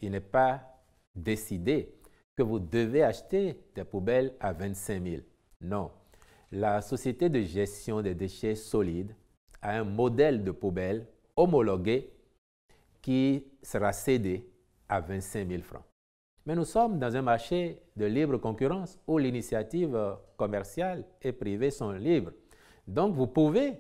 il n'est pas décidé que vous devez acheter des poubelles à 25 000. Non. La société de gestion des déchets solides a un modèle de poubelle homologué qui sera cédé à 25 000 francs. Mais nous sommes dans un marché de libre concurrence où l'initiative commerciale et privée sont libres. Donc, vous pouvez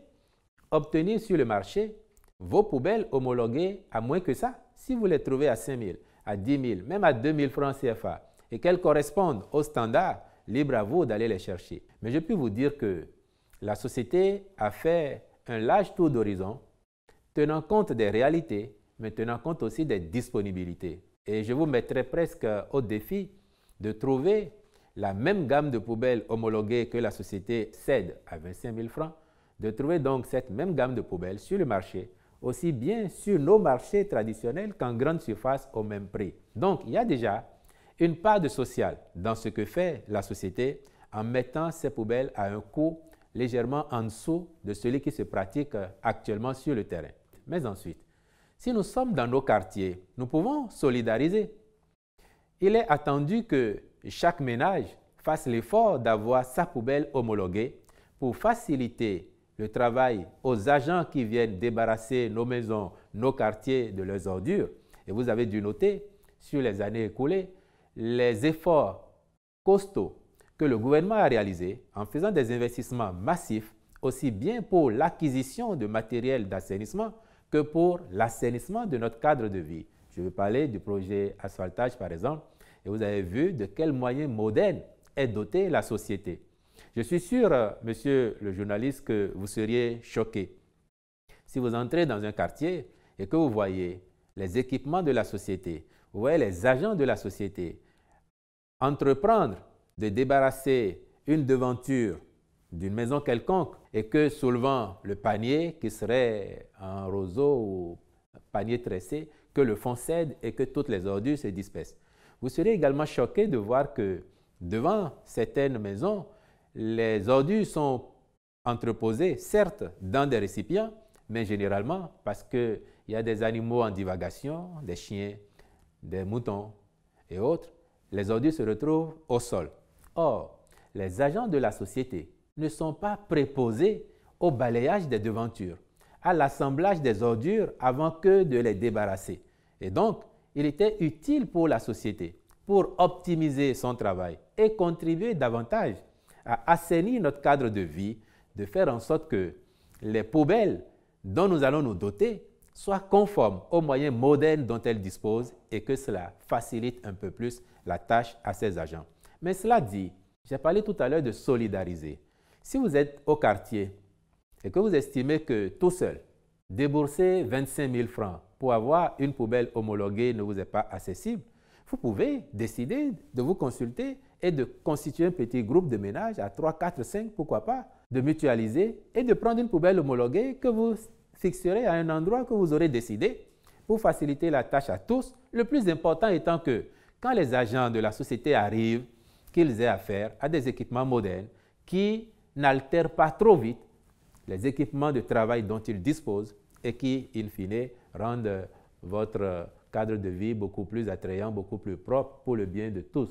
obtenir sur le marché vos poubelles homologuées à moins que ça. Si vous les trouvez à 5 000, à 10 000, même à 2 000 francs CFA et qu'elles correspondent aux standards, libre à vous d'aller les chercher. Mais je peux vous dire que la société a fait un large tour d'horizon, tenant compte des réalités, mais tenant compte aussi des disponibilités. Et je vous mettrai presque au défi de trouver la même gamme de poubelles homologuées que la société cède à 25 000 francs, de trouver donc cette même gamme de poubelles sur le marché, aussi bien sur nos marchés traditionnels qu'en grande surface au même prix. Donc, il y a déjà une part de social dans ce que fait la société en mettant ces poubelles à un coût légèrement en dessous de celui qui se pratique actuellement sur le terrain. Mais ensuite, si nous sommes dans nos quartiers, nous pouvons solidariser. Il est attendu que chaque ménage fasse l'effort d'avoir sa poubelle homologuée pour faciliter le travail aux agents qui viennent débarrasser nos maisons, nos quartiers de leurs ordures. Et vous avez dû noter, sur les années écoulées, les efforts costauds que le gouvernement a réalisés en faisant des investissements massifs, aussi bien pour l'acquisition de matériel d'assainissement que pour l'assainissement de notre cadre de vie. Je vais parler du projet asphaltage, par exemple, et vous avez vu de quels moyens modernes est dotée la société. Je suis sûr, monsieur le journaliste, que vous seriez choqué si vous entrez dans un quartier et que vous voyez les équipements de la société, vous voyez les agents de la société entreprendre de débarrasser une devanture d'une maison quelconque et que soulevant le panier qui serait un roseau ou un panier tressé, que le fond cède et que toutes les ordures se dispersent. Vous serez également choqué de voir que devant certaines maisons, les ordures sont entreposées, certes, dans des récipients, mais généralement parce qu'il y a des animaux en divagation, des chiens, des moutons et autres, les ordures se retrouvent au sol. Or, les agents de la société ne sont pas préposés au balayage des devantures, à l'assemblage des ordures avant que de les débarrasser. Et donc, il était utile pour la société, pour optimiser son travail et contribuer davantage à assainir notre cadre de vie, de faire en sorte que les poubelles dont nous allons nous doter soient conformes aux moyens modernes dont elles disposent et que cela facilite un peu plus la tâche à ces agents. Mais cela dit, j'ai parlé tout à l'heure de solidariser. Si vous êtes au quartier et que vous estimez que tout seul, débourser 25 000 francs pour avoir une poubelle homologuée ne vous est pas accessible, vous pouvez décider de vous consulter et de constituer un petit groupe de ménage à 3, 4, 5, pourquoi pas, de mutualiser et de prendre une poubelle homologuée que vous fixerez à un endroit que vous aurez décidé pour faciliter la tâche à tous. Le plus important étant que quand les agents de la société arrivent, qu'ils aient affaire à des équipements modernes qui n'altèrent pas trop vite les équipements de travail dont ils disposent et qui, in fine, rendent votre cadre de vie beaucoup plus attrayant, beaucoup plus propre pour le bien de tous.